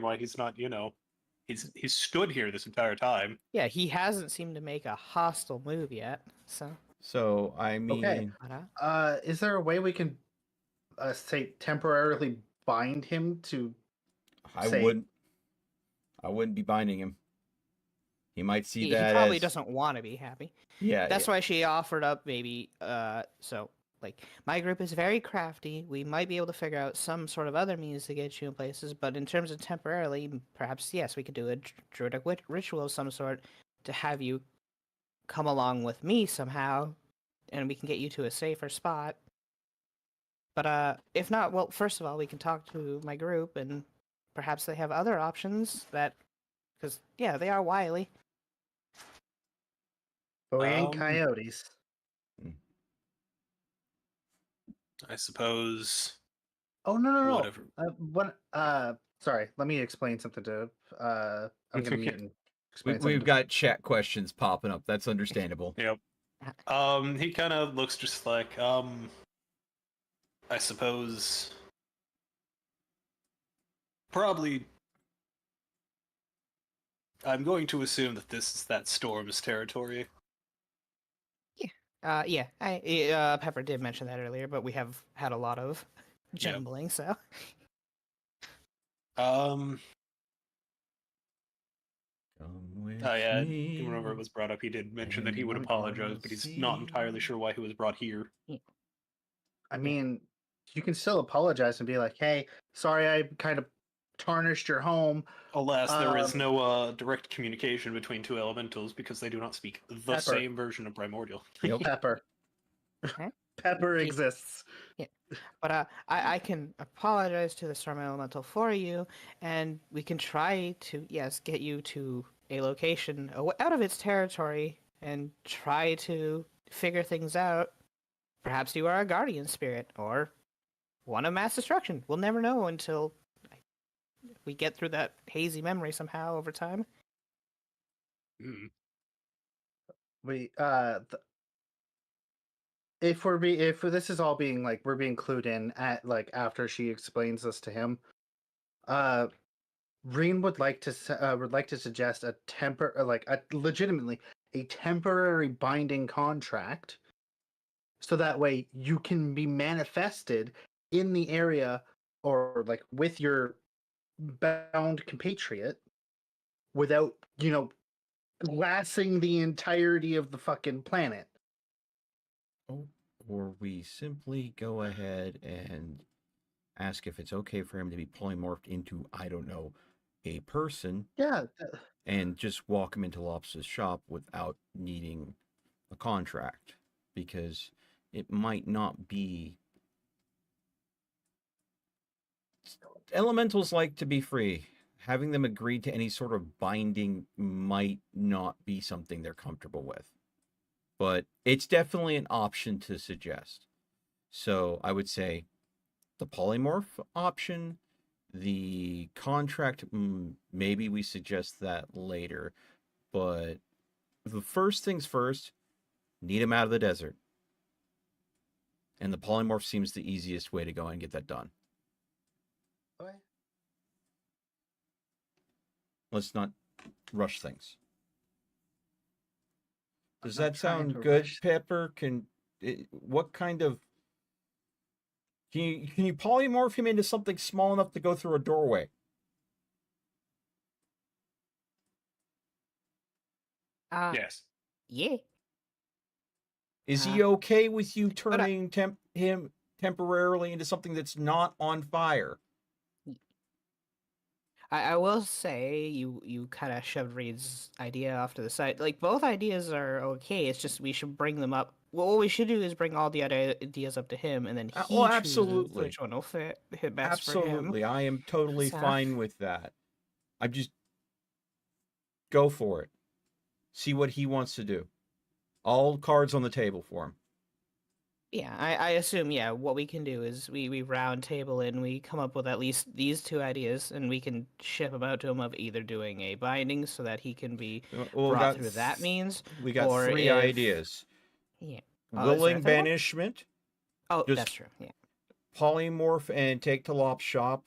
why he's not, he's stood here this entire time. Yeah, he hasn't seemed to make a hostile move yet. So I mean, Okay. Is there a way we can say temporarily bind him to? I say- wouldn't be binding him. He might see he that probably as doesn't want to be happy. yeah. That's why she offered up maybe. So like my group is very crafty. We might be able to figure out some sort of other means to get you in places. But in terms of temporarily, perhaps yes, we could do a druidic ritual of some sort to have you come along with me somehow, and we can get you to a safer spot. But if not, well, first of all, we can talk to my group, and perhaps they have other options that, because yeah, they are wily. But we ain't coyotes. I suppose. Oh no! Whatever. Sorry. Let me explain something to. I'm gonna mute and explain something. we've got chat questions popping up. That's understandable. Yep. He kind of looks just like, I suppose, probably, I'm going to assume that this is that Storm's territory. Yeah. Pepper did mention that earlier, but we have had a lot of jumbling, so. Come with Yeah, me. whenever it was brought up, he did mention that he would apologize, but he's not entirely sure why he was brought here. I mean, you can still apologize and be like, "Hey, sorry, I kind of tarnished your home." Alas, there is no direct communication between two elementals because they do not speak the Pepper. same version of Primordial. Yep. Pepper. Okay. Pepper exists. Yeah, but I can apologize to the Storm Elemental for you, and we can try to, yes, get you to a location out of its territory and try to figure things out. Perhaps you are a guardian spirit or one of mass destruction. We'll never know until we get through that hazy memory somehow over time. If this is all being like we're being clued in at like after she explains this to him, Reen would like to suggest legitimately a temporary binding contract, so that way you can be manifested in the area or like with your bound compatriot without glassing the entirety of the fucking planet. Or we simply go ahead and ask if it's okay for him to be polymorphed into, I don't know, a person. Yeah. And just walk him into Lops's shop without needing a contract. Because it might not be... Elementals like to be free. Having them agree to any sort of binding might not be something they're comfortable with. But it's definitely an option to suggest. So I would say the polymorph option, the contract, maybe we suggest that later. But the first things first, need him out of the desert. And the polymorph seems the easiest way to go and get that done. Okay. Let's not rush things. Does I'm not that trying sound to good, rush. Pepper? What kind of... Can you polymorph him into something small enough to go through a doorway? Yes. Yeah. Is he okay with you turning him temporarily into something that's not on fire? I will say you kind of shoved Reed's idea off to the side. Like, both ideas are okay. It's just we should bring them up. Well, what we should do is bring all the ideas up to him, and then he chooses absolutely. which one will hit best Absolutely. for him. I am totally fine with that. I'm just... Go for it. See what he wants to do. All cards on the table for him. Yeah, I assume, what we can do is we round table and we come up with at least these two ideas, and we can ship them out to him of either doing a binding so that he can be brought through that means. We got or three ideas. Yeah. Willing banishment. Oh, Just that's true, yeah. Polymorph and take to Lop's shop.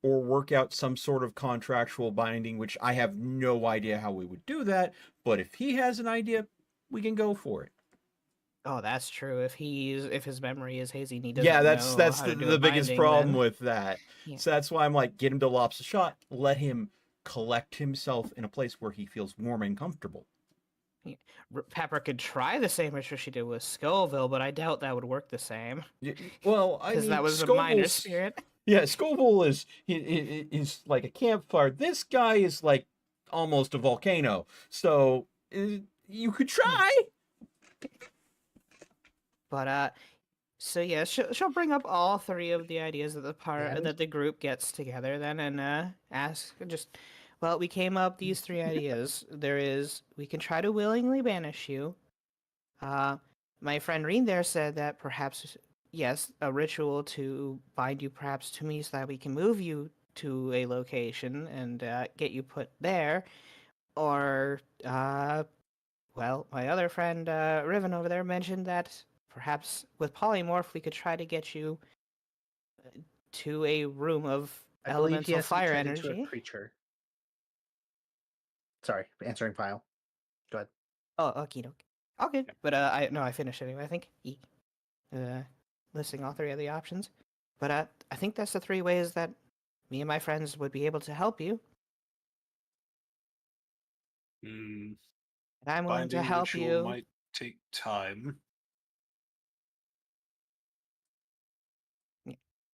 or work out some sort of contractual binding, which I have no idea how we would do that. But if he has an idea, we can go for it. Oh, that's true. If his memory is hazy and he Yeah, doesn't that's know how to do a the biggest binding, problem then with that. Yeah. So that's why I'm like, get him to lops a shot, let him collect himself in a place where he feels warm and comfortable. Pepper could try the same ritual she did with Scoville, but I doubt that would work the same Well, I because mean, that was a minor Scoville's- spirit. Yeah, Scoville is like a campfire. This guy is like almost a volcano. So you could try. But so yeah, she'll bring up all three of the ideas that And? that the group gets together then and ask just. Well, we came up these three ideas. We can try to willingly banish you. My friend Reen there said that perhaps, yes, a ritual to bind you perhaps to me so that we can move you to a location and get you put there. Or, well, my other friend Riven over there mentioned that perhaps with polymorph we could try to get you to a room of I believe he elemental has to be fire turned into energy. a creature. Sorry, answering file. Go ahead. Oh, okie doke. Okay, but I finished anyway. I think listing all three of the options. But I think that's the three ways that me and my friends would be able to help you. Hmm. And I'm willing to Binding help ritual you. might take time.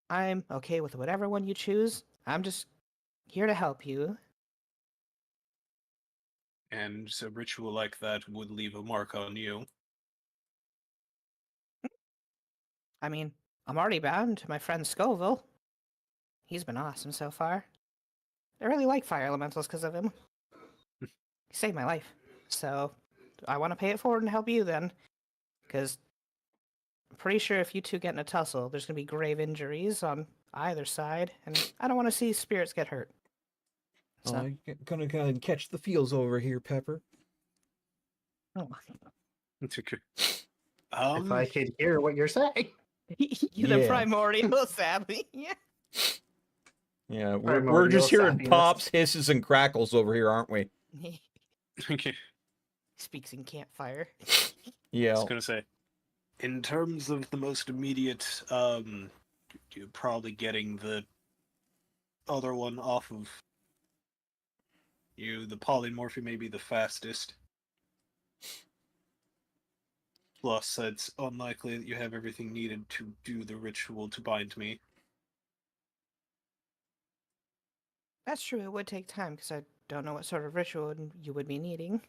I'm okay with whatever one you choose. I'm just here to help you. And a ritual like that would leave a mark on you. I mean, I'm already bound to my friend Scoville. He's been awesome so far. I really like fire elementals because of him. He saved my life. So I want to pay it forward and help you then. Because I'm pretty sure if you two get in a tussle, there's going to be grave injuries on either side. And I don't want to see spirits get hurt. So, I'm gonna kind of catch the feels over here, Pepper. oh. Okay. If I could hear what you're saying. The Yeah. primordial, sadly. Yeah. Yeah, we're Primordial just hearing sappiness. pops, hisses, and crackles over here, aren't we? Okay. Speaks in campfire. I Yeah. was gonna say, in terms of the most immediate, you're probably getting the other one off of you. The polymorphy may be the fastest. Plus, it's unlikely that you have everything needed to do the ritual to bind me. That's true. It would take time because I don't know what sort of ritual you would be needing.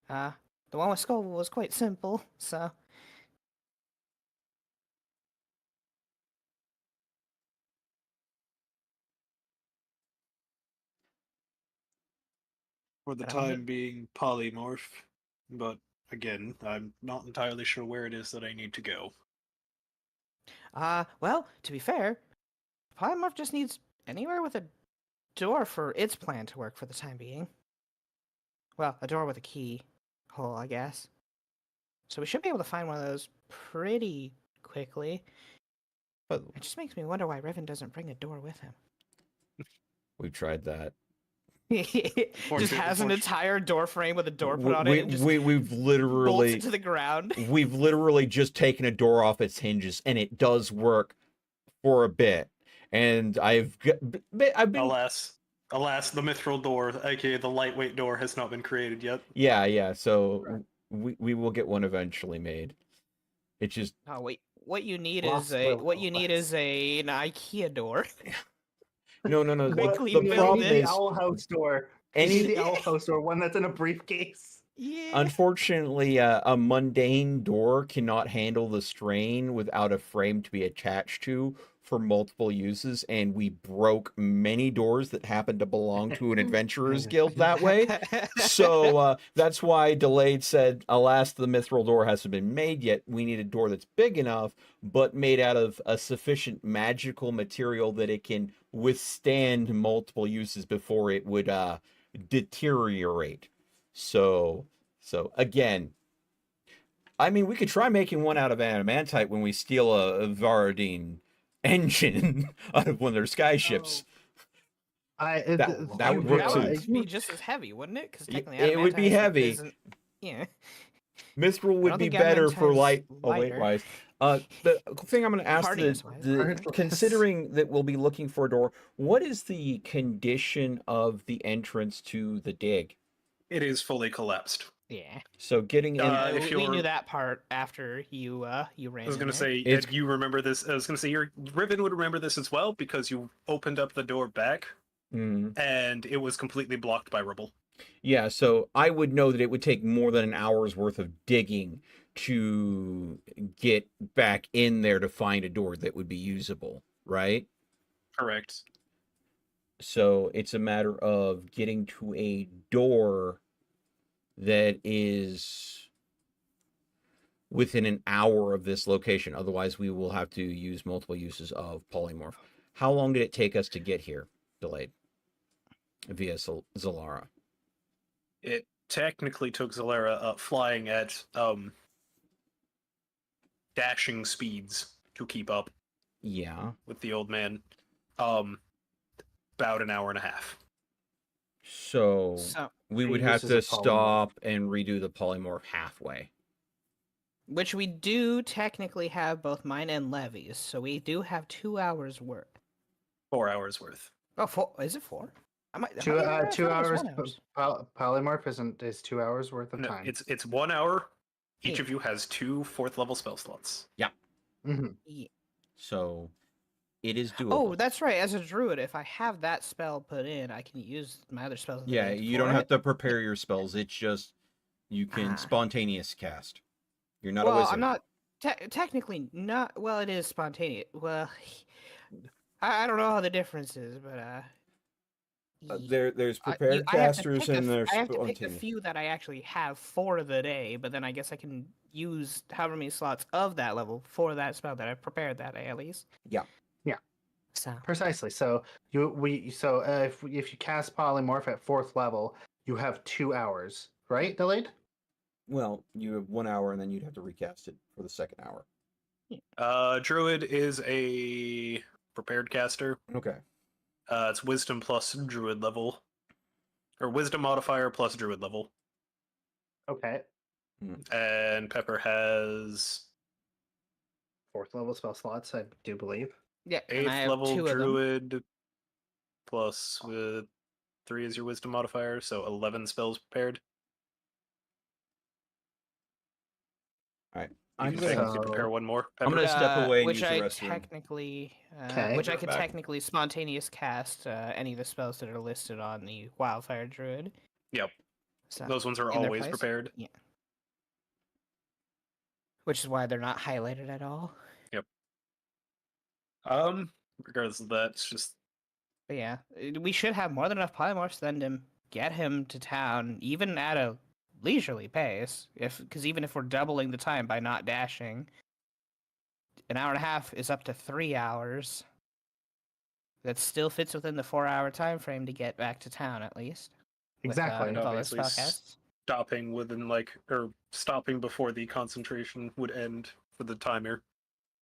The one with Scoville was quite simple, so. For the But I'm time being, polymorph. But again, I'm not entirely sure where it is that I need to go. Well, to be fair, Polymorph just needs anywhere with a door for its plan to work for the time being. Well, a door with a key hole, I guess. So we should be able to find one of those pretty quickly. But It just makes me wonder why Riven doesn't bring a door with him. we've tried that. Just has an entire door frame with a door put on it and just We've bolts literally it to the ground. we've literally just taken a door off its hinges, and it does work for a bit. And I've been Alas, the mithril door, aka the lightweight door, has not been created yet. yeah. So we will get one eventually made. It just Oh wait, what you need Lost is an IKEA door. no. Quickly The build problem it. The is owl house door. any The owl house door, one that's in a briefcase. Yeah. unfortunately a mundane door cannot handle the strain without a frame to be attached to for multiple uses, and we broke many doors that happened to belong to an adventurers guild that way. So that's why Delayed said, alas, the mithril door hasn't been made yet. We need a door that's big enough, but made out of a sufficient magical material that it can withstand multiple uses before it would deteriorate. So again, I mean, we could try making one out of adamantite when we steal a Varadine engine out of one of their sky ships. That would work That too. would be just as heavy, wouldn't it? Because technically, It would be adamantite heavy. isn't- Yeah. Mithril I would don't be think better for adamantite's weight lighter. wise. The thing I'm going to ask Hardiness-wise. Hardiness. considering that we'll be looking for a door, what is the condition of the entrance to the dig? It is fully collapsed. Yeah. So getting in, If we knew you're- that part after you ran. I was going to in say, It's- you remember this. I was going to say, your Riven would remember this as well because you opened up the door back Mm, and it was completely blocked by rubble. yeah. So I would know that it would take more than an hour's worth of digging to get back in there to find a door that would be usable, right? Correct. So it's a matter of getting to a door that is within an hour of this location. Otherwise, we will have to use multiple uses of polymorph. How long did it take us to get here? Delayed via Zalara. It technically took Zalera flying at dashing speeds to keep up Yeah. with the old man. About an hour and a half. So So, we would He have uses to a polymorph. stop and redo the polymorph halfway. which we do technically have both mine and Levy's, so we do have 2 hours worth. 4 hours worth. Oh, four? Is it 4? I might. Two I thought it was hours. 1 hours. Polymorph is 2 hours worth of No, time. it's 1 hour. Each Yeah. of you has 2 4th level spell slots. Mhm. Yeah. So it is doable. Oh, that's right. As a druid, if I have that spell put in, I can use my other spells. in the Yeah, day you for don't have it. to prepare your spells. It's just you can Ah. spontaneous cast. You're not a Well, wizard. I'm not technically not. Well, it is spontaneous. Well, I don't know how the difference is, but There's I- prepared I have to casters pick a and f- there's I have to pick a spontaneous. few that I actually have for the day, but then I guess I can use however many slots of that level for that spell that I've prepared that day at least. Yeah. Yeah. So Precisely. So if you cast polymorph at 4th level, you have 2 hours, right? Delayed. Well, you have 1 hour and then you'd have to recast it for the second hour. Druid is a prepared caster. Okay. It's wisdom plus druid level. Or wisdom modifier plus druid level. Okay. And Pepper has 4th level spell slots, I do believe. yeah, and I 8th have level 2 of them. druid plus 3 is your wisdom modifier, so 11 spells prepared. You I'm can gonna technically So- prepare one more. I'm Pepper. gonna step away and which use the I restroom. technically, Okay. which I Go could back. technically spontaneous cast any of the spells that are listed on the Wildfire Druid. Yep. So, Those ones are in their always place? prepared. Yeah. Which is why they're not highlighted at all. Regardless of that, it's just But yeah, we should have more than enough polymorphs then to get him to town, even at a leisurely pace. Because even if we're doubling the time by not dashing, an hour and a half is up to 3 hours. That still fits within the 4-hour time frame to get back to town, at least. Exactly. With all the Obviously, spellcasts. stopping within stopping before the concentration would end for the timer.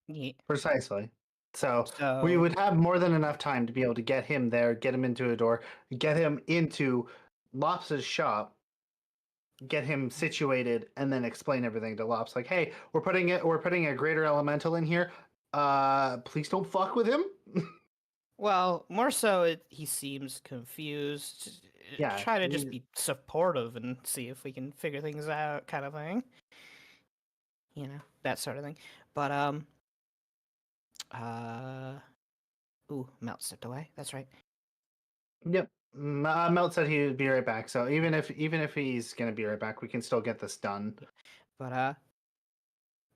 Yeah. Precisely. So So we would have more than enough time to be able to get him there, get him into a door, get him into Lops's shop, get him situated, and then explain everything to Lops. Like, hey, we're putting a greater elemental in here. Please don't fuck with him. Well, more so, he seems confused. Yeah, Try to just he's- be supportive and see if we can figure things out, kind of thing. You know, that sort of thing. But ooh, Melt stepped away. That's right. Yep. Melt said he would be right back. So even if he's gonna be right back, we can still get this done. But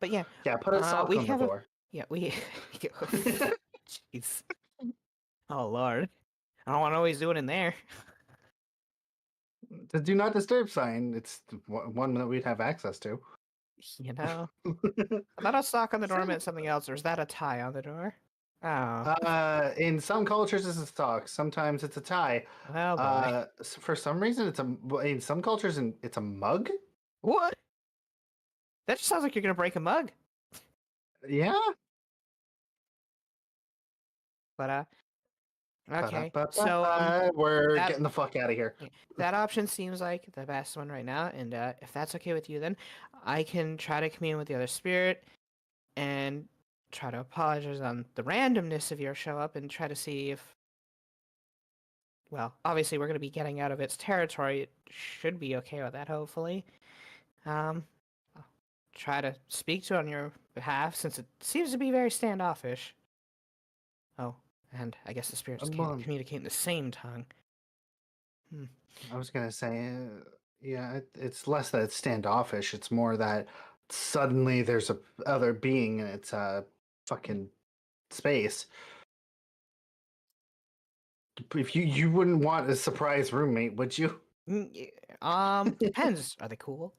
yeah, Yeah, put a sock we on the have a- door. yeah, we. Jeez. Oh Lord, I don't want to always do it in there. The do not disturb sign. It's one that we'd have access to. You know, I thought a sock on the door meant something else, or is that a tie on the door? Oh, In some cultures, it's a sock. Sometimes it's a tie. oh boy. For some reason, in some cultures, it's a mug. What? That just sounds like you're gonna break a mug. Yeah. But Okay, so we're that- getting the fuck out of here. yeah, that option seems like the best one right now, and if that's okay with you, then I can try to commune with the other spirit and try to apologize on the randomness of your show up and try to see if, well, obviously we're going to be getting out of its territory. It should be okay with that, hopefully. I'll try to speak to it on your behalf since it seems to be very standoffish. Oh, and I guess the spirits can't communicate in the same tongue. I was gonna say, yeah, it's less that it's standoffish. It's more that suddenly there's a other being and it's fucking space. If you wouldn't want a surprise roommate, would you? Depends. Are they cool?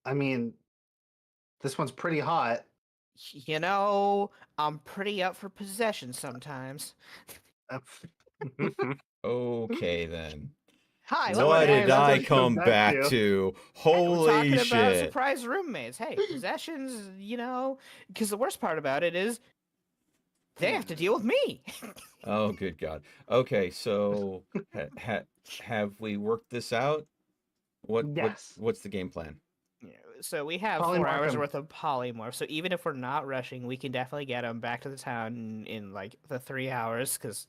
I mean, this one's pretty hot. You know, I'm pretty up for possession sometimes. Okay, then. Hi, So what anyway, did that's I what it comes come back to. to? Hey, we're talking Holy about shit. surprise roommates. Hey, possessions, because the worst part about it is they have to deal with me. Oh, good God. Okay, so have we worked this out? Yes. What's the game plan? So we have 4 Polymorph hours him. worth of polymorph. So even if we're not rushing, we can definitely get them back to the town in like the 3 hours. Because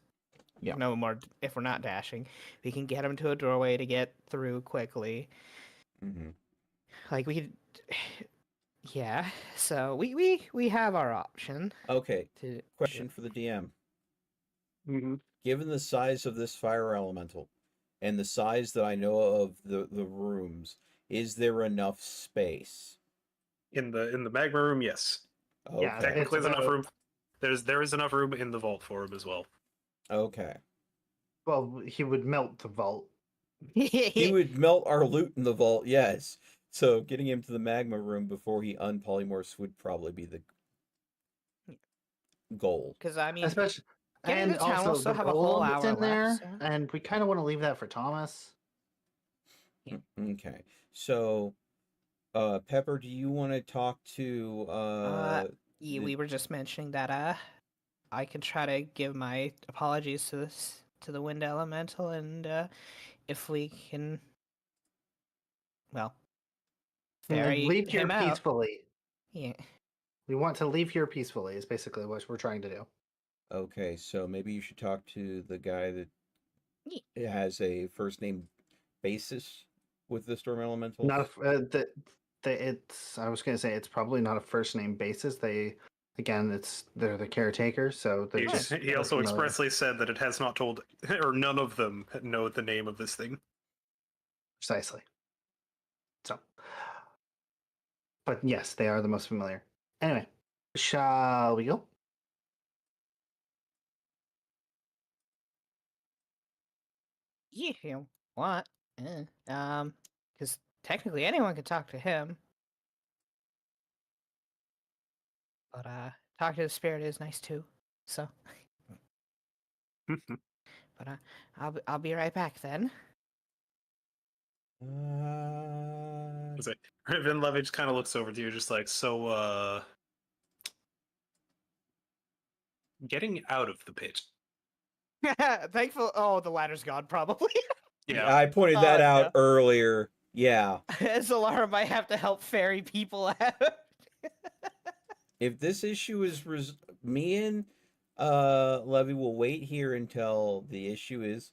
Yeah. no more. If we're not dashing, we can get them to a doorway to get through quickly. Mm-hmm. Like we could. Yeah. So we have our option. Okay, To question for the DM. Mm-hmm. Given the size of this fire elemental and the size that I know of the rooms, is there enough space? In the magma room, yes. Okay. Yeah, Technically, it's there's enough about- room. There is enough room in the vault for him as well. Okay. Well, he would melt the vault. He would melt our loot in the vault, yes. So getting him to the magma room before he unpolymorphs would probably be the goal. Because I mean, Especially, getting and to town will also still the have a whole golem is hour in there, left. So. and we kind of want to leave that for Thomas. Okay. So, Pepper, do you want to talk to Yeah, we were just mentioning that I can try to give my apologies to the wind elemental, and if we can, well, ferry Leave here him out. peacefully. Yeah. We want to leave here peacefully. Is basically what we're trying to do. Okay, so maybe you should talk to the guy that Yeah. has a first name basis with the storm elementals. Not it's. I was going to say it's probably not a first name basis. They're the caretakers, so they're just. He also familiar. expressly said that it has not told, or none of them know the name of this thing. Precisely. So, but yes, they are the most familiar. Anyway, shall we go? Yeah. If you want. Because technically anyone could talk to him, but talk to the spirit is nice too. So, but I'll be right back then. Vin Levy just kind of looks over to you, just like, so, getting out of the pit. Thankful. Oh, the ladder's gone, probably. Yeah. I pointed that out yeah. earlier. Yeah. Zalara might have to help ferry people out. If this issue is me and Levy will wait here until the issue is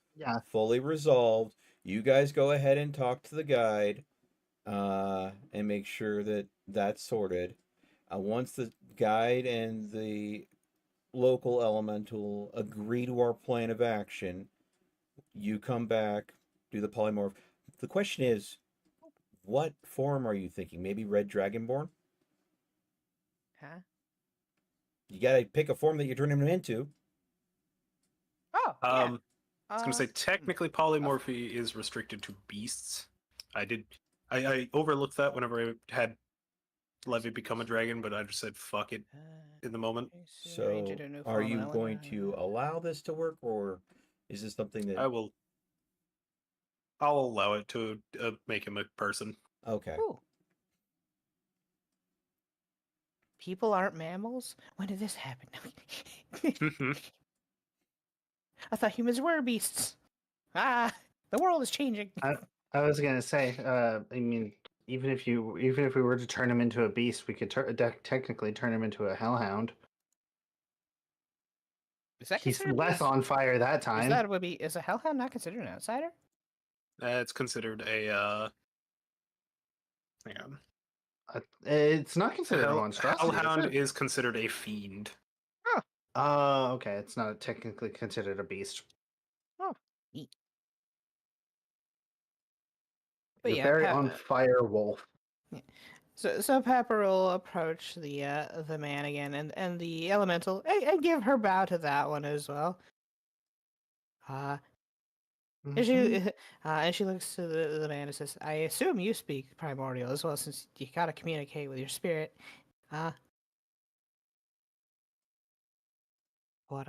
fully resolved. You guys go ahead and talk to the guide and make sure that that's sorted. Once the guide and the local elemental agree to our plan of action, you come back, do the polymorph. The question is, what form are you thinking? Maybe Red Dragonborn? Huh? You gotta pick a form that you turn him into. Oh, yeah. I was gonna say technically polymorphy is restricted to beasts. I overlooked that whenever I had Levy become a dragon, but I just said fuck it in the moment. So, are you going to allow this to work, or is this something that I'll allow it to make him a person. Okay. Ooh. People aren't mammals? When did this happen? I thought humans were beasts. Ah, the world is changing. I was gonna say, I mean, even if we were to turn him into a beast, we could technically turn him into a hellhound. Is that He's considered less beast? on fire that Is time. that would be is a hellhound not considered an outsider? It's considered a hang on. It's not considered a Hell, monstrosity. Hellhound Is it? is considered a fiend. Oh, okay. It's not technically considered a beast. Oh, neat. But He's a yeah, very on fire wolf. so Pepper will approach the man again, and the elemental, and give her bow to that one as well. And Mhm. she looks to the man and says, "I assume you speak primordial as well, since you gotta communicate with your spirit." But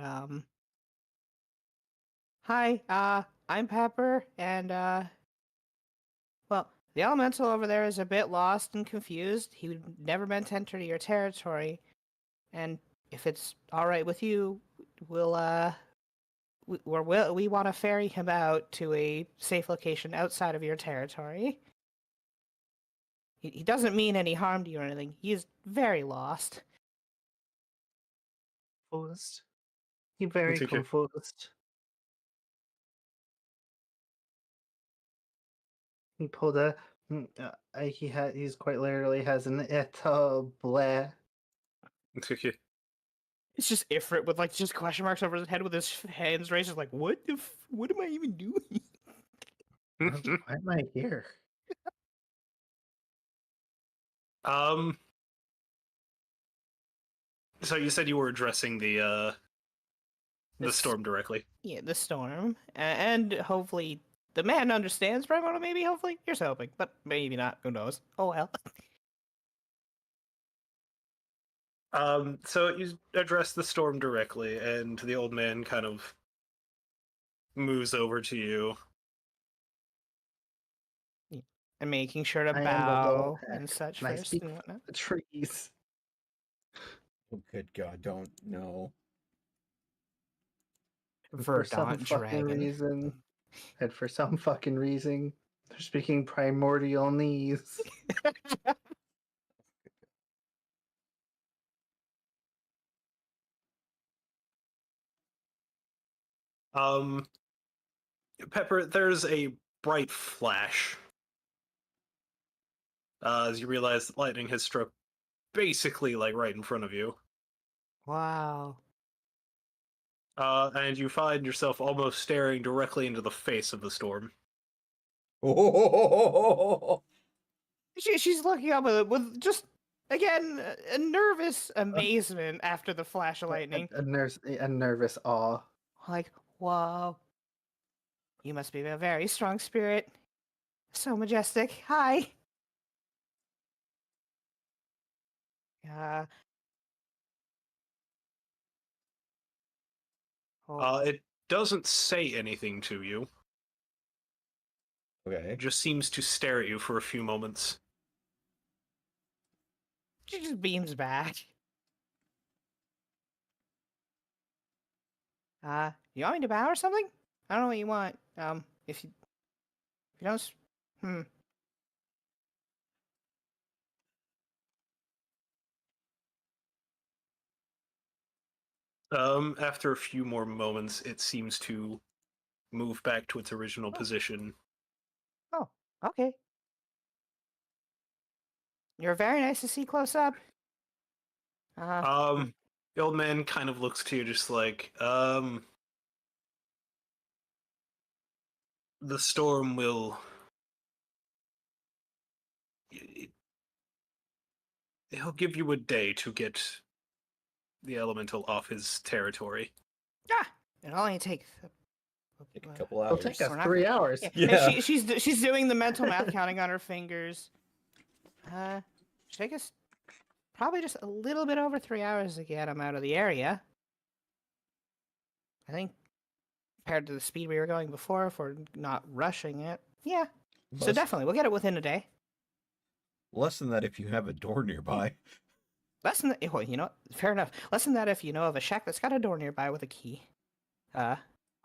hi, I'm Pepper, and well, the elemental over there is a bit lost and confused. He never meant to enter your territory, and if it's all right with you, we'll we want to ferry him out to a safe location outside of your territory. He doesn't mean any harm to you or anything. He's very lost. Confused. He very It's okay. confused. He pulled a. He's quite literally has an etable. It's okay. It's just Ifrit with like just question marks over his head with his hands raised, just like what what am I even doing? Why am I here? um. So you said you were addressing the This- storm directly. Yeah, the storm, and hopefully the man understands Primordial. Maybe, hopefully, here's hoping, but maybe not. Who knows? Oh well. So you address the storm directly, and the old man kind of moves over to you. And making sure to I am the bow Lord, and such and I first speak and whatnot. the trees. Oh, good God, don't know. For some Verdant fucking dragon. reason, and for some fucking reason, they're speaking primordial knees. Um, Pepper, there's a bright flash as you realize that lightning has struck basically like right in front of you. Wow. And you find yourself almost staring directly into the face of the storm. Oh, She's looking up with just again a nervous amazement after the flash of lightning. A nervous awe. Like, whoa. You must be a very strong spirit. So majestic. Hi. Oh, It doesn't say anything to you. okay. It just seems to stare at you for a few moments. she just beams back. You want me to bow or something? I don't know what you want. If you don't, After a few more moments, it seems to move back to its original position. Oh, okay. You're very nice to see close up. The old man kind of looks to you just like, the storm will... He'll give you a day to get the elemental off his territory. It'll only take Take a couple It'll hours. take We're us not 3 hours. Yeah. She's doing the mental math counting on her fingers. Should take us probably just a little bit over 3 hours to get him out of the area. I think compared to the speed we were going before, if we're not rushing it, yeah. So Less- definitely, we'll get it within a day. Less than that if you have a door nearby. Less than that, well, you know, fair enough. Less than that if you know of a shack that's got a door nearby with a key.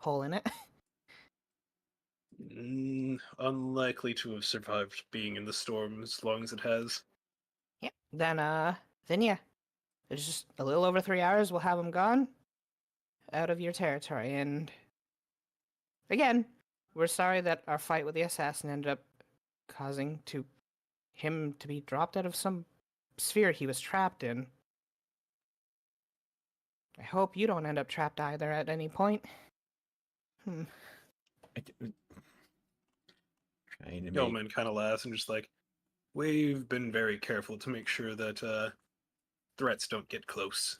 hole in it. Unlikely to have survived being in the storm as long as it has. Yeah. Then yeah, it's just a little over 3 hours. We'll have him gone out of your territory. And again, we're sorry that our fight with the assassin ended up causing him to be dropped out of some sphere he was trapped in. I hope you don't end up trapped either at any point. Trying to make... Yeoman kind of laughs and just like, we've been very careful to make sure that threats don't get close.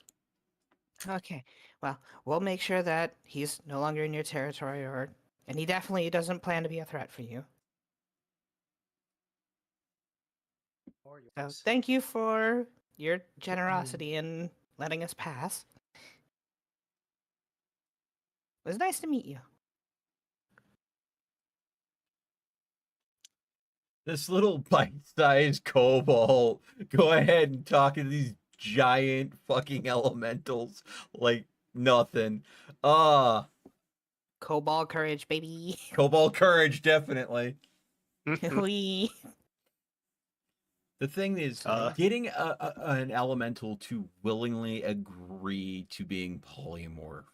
Okay, well, we'll make sure that he's no longer in your territory, and he definitely doesn't plan to be a threat for you. So thank you for your generosity in letting us pass. It was nice to meet you. This little bite-sized kobold, go ahead and talk to these giant fucking elementals like nothing. Cobalt courage, baby. Kobold courage, definitely. We. The thing is, getting an elemental to willingly agree to being polymorphed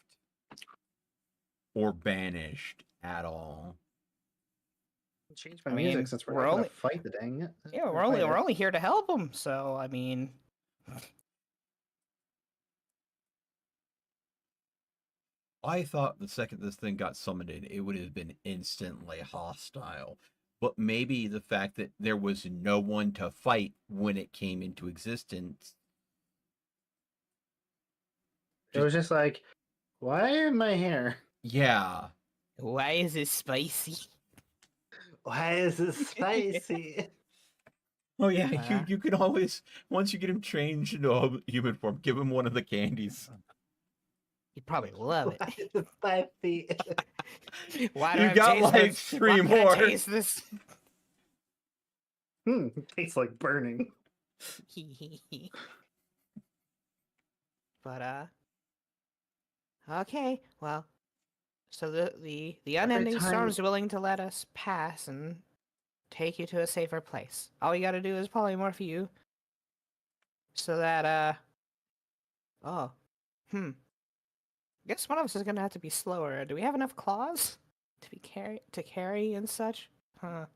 or banished at all. Change my I music mean, since we're we're not only- gonna fight the dang it. Yeah, we're only here to help him. So I mean, I thought the second this thing got summoned in, it would have been instantly hostile. But maybe the fact that there was no one to fight when it came into existence. It was just like, why am I here? Yeah. why is it spicy? Why is it spicy? Oh yeah, you can always, once you get him changed into a human form, give him one of the candies. You'd probably love it. Why is it spicy? Why do You I got taste like this? 3 Why can't more. I taste this? It tastes like burning. But okay, well, so the Every unending time- storm's willing to let us pass and take you to a safer place. All you gotta do is polymorph you, so that guess one of us is gonna have to be slower. Do we have enough claws to carry and such? Huh.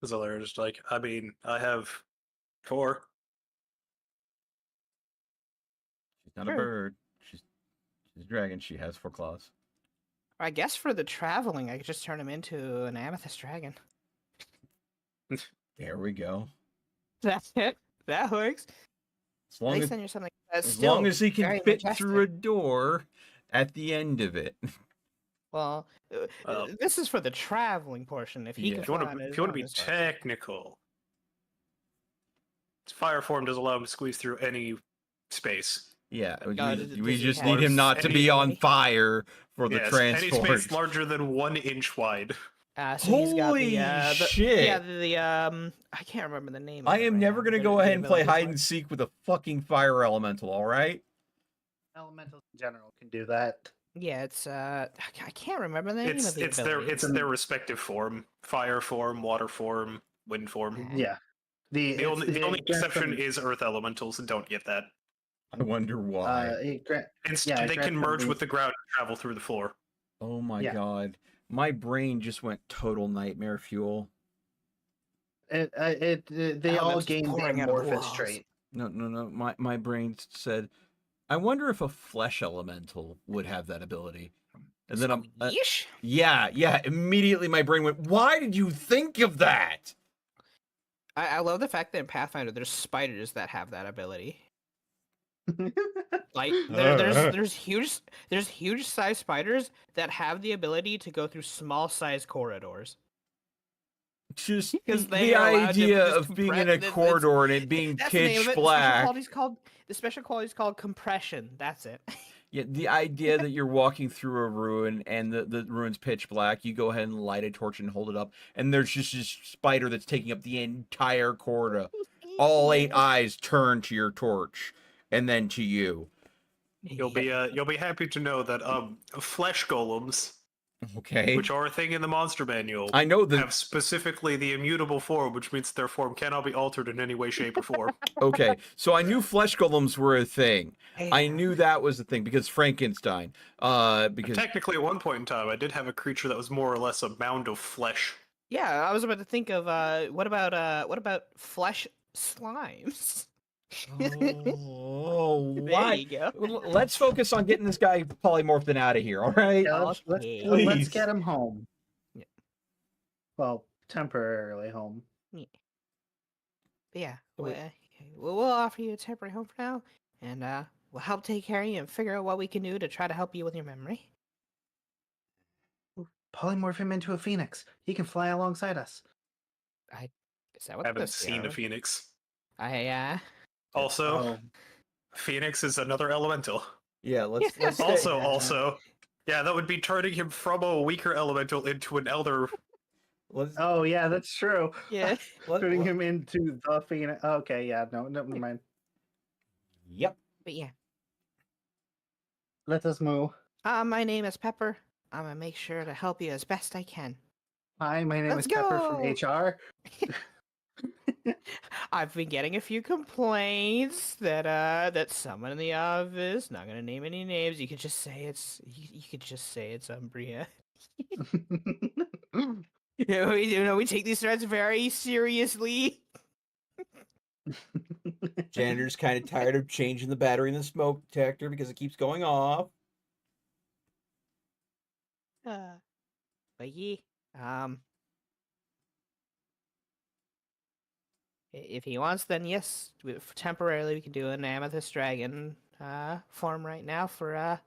Zeller just like, I mean, I have 4. She's not Sure. a bird. She's a dragon. She has 4 claws. I guess for the traveling, I could just turn him into an amethyst dragon. There we go. That's it. That works. As At long least as, then you're something that's as still long as he can very fit majestic. through a door at the end of it. Well, this is for the traveling portion. If he Yeah. can If you fly want on to, his if you want own, to be it's fine. technical, fire form does allow him to squeeze through any space. Yeah, we does he just have need him not to be on any- fire for the Yes, any transport. space larger than 1 inch wide. So he's got Holy the shit! yeah, the I can't remember the name. I of it am right never now, gonna but go the ahead and play ability for hide it. and seek with a fucking fire elemental. All right. Elementals in general can do that. Yeah, it's I can't remember the name It's of the it's ability. their respective form: fire form, water form, wind form. Okay. Yeah. The only it grants exception them- is earth elementals, and don't get that. I wonder why. it grant- Instead, Yeah, it they grants can them merge the- with the ground and travel through the floor. Oh my yeah. god, my brain just went total nightmare fuel. they all Elements gain the pouring out of the amorphous walls. trait. No. My brain said, I wonder if a flesh elemental would have that ability. And then I'm Yeesh. yeah. Immediately my brain went, why did you think of that? I love the fact that in Pathfinder there's spiders that have that ability. Like there's huge size spiders that have the ability to go through small size corridors. Just Because the they are allowed to idea just of being in a compress- corridor and it being That's the name pitch of it. black. The special quality is called compression. That's it. Yeah, the idea that you're walking through a ruin and the ruin's pitch black, you go ahead and light a torch and hold it up, and there's just this spider that's taking up the entire corridor. All 8 eyes turn to your torch, and then to you. You'll be happy to know that flesh golems, Okay. which are a thing in the monster manual, I know that. have specifically the immutable form, which means their form cannot be altered in any way, shape, or form. Okay, so I knew flesh golems were a thing. I Yeah. knew that was a thing because Frankenstein. Because Technically, at one point in time, I did have a creature that was more or less a mound of flesh. Yeah, I was about to think of what about flesh slimes? oh, There why? you go. Let's focus on getting this guy polymorphed and out of here. All right. Yeah, Okay. let's Please. get him home. Yeah. Well, temporarily home. Yeah. But yeah, Oh, wait. we'll offer you a temporary home for now, and we'll help take care of you and figure out what we can do to try to help you with your memory. Polymorph him into a phoenix. He can fly alongside us. Is that what Haven't this seen a is? phoenix. Oh, Also, Phoenix is another elemental. Yeah. Let's stay. Also, yeah, that would be turning him from a weaker elemental into an elder. Let's. Oh yeah, that's true. yeah. Putting him into the phoenix. Okay, yeah, no, never mind. Yep. But yeah, Let us move. my name is Pepper. I'm gonna make sure to help you as best I can. Hi, my name Let's is Pepper from go! HR. I've been getting a few complaints that someone in the office, not gonna name any names, you could just say you could just say it's Umbria. We take these threats very seriously. Janitor's kind of tired of changing the battery in the smoke detector because it keeps going off. But yeah, if he wants, then yes, temporarily we can do an amethyst dragon form right now for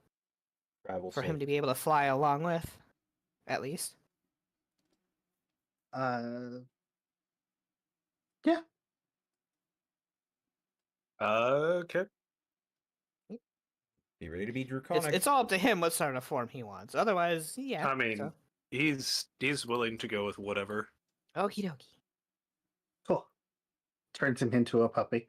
Travel him safe. to be able to fly along with, at least. Yeah. Okay. Be ready to be draconic. It's all up to him what sort of form he wants. Otherwise, yeah. I mean, so. he's willing to go with whatever. Okie dokie. Cool. Turns him into a puppy.